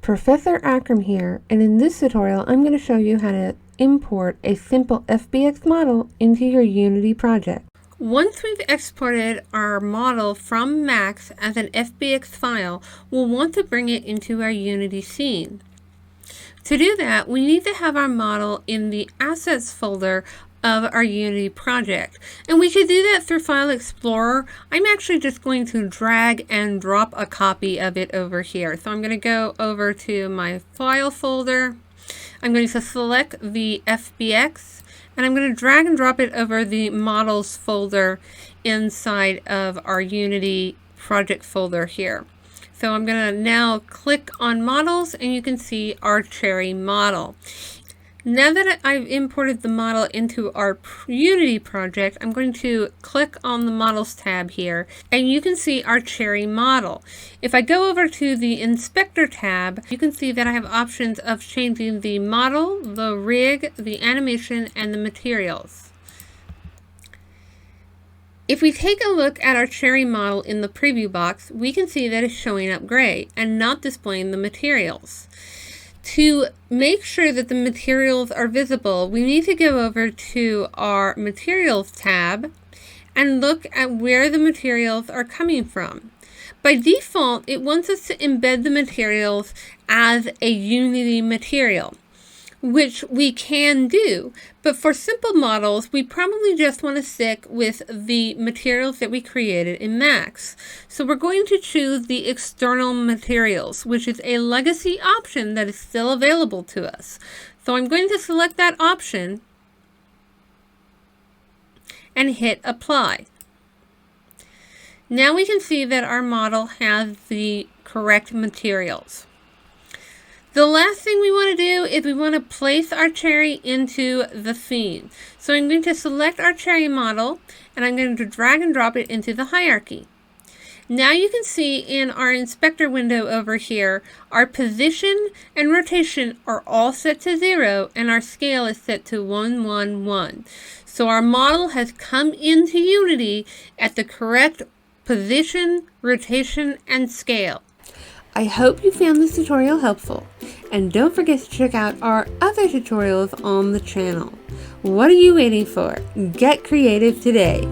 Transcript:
Professor Akram here, and in this tutorial I'm going to show you how to import a simple FBX model into your Unity project. Once we've exported our model from Max as an FBX file, we'll want to bring it into our Unity scene. To do that, we need to have our model in the Assets folder of our Unity project. And we could do that through File Explorer. I'm actually just going to drag and drop a copy of it over here. So I'm going to go over to my File folder. I'm going to select the FBX, and I'm going to drag and drop it over the Models folder inside of our Unity project folder here. So I'm going to now click on Models, and you can see our cherry model. Now that I've imported the model into our Unity project, I'm going to click on the Models tab here, and you can see our cherry model. If I go over to the Inspector tab, you can see that I have options of changing the model, the rig, the animation, and the materials. If we take a look at our cherry model in the preview box, we can see that it's showing up gray and not displaying the materials. To make sure that the materials are visible, we need to go over to our Materials tab and look at where the materials are coming from. By default, it wants us to embed the materials as a Unity material, which we can do, but for simple models, we probably just want to stick with the materials that we created in Max. So we're going to choose the external materials, which is a legacy option that is still available to us. So I'm going to select that option and hit apply. Now we can see that our model has the correct materials. The last thing we want to do is we want to place our cherry into the scene. So I'm going to select our cherry model, and I'm going to drag and drop it into the hierarchy. Now you can see in our inspector window over here, our position and rotation are all set to 0, and our scale is set to 1, 1, 1. So our model has come into Unity at the correct position, rotation, and scale. I hope you found this tutorial helpful, and don't forget to check out our other tutorials on the channel. What are you waiting for? Get creative today!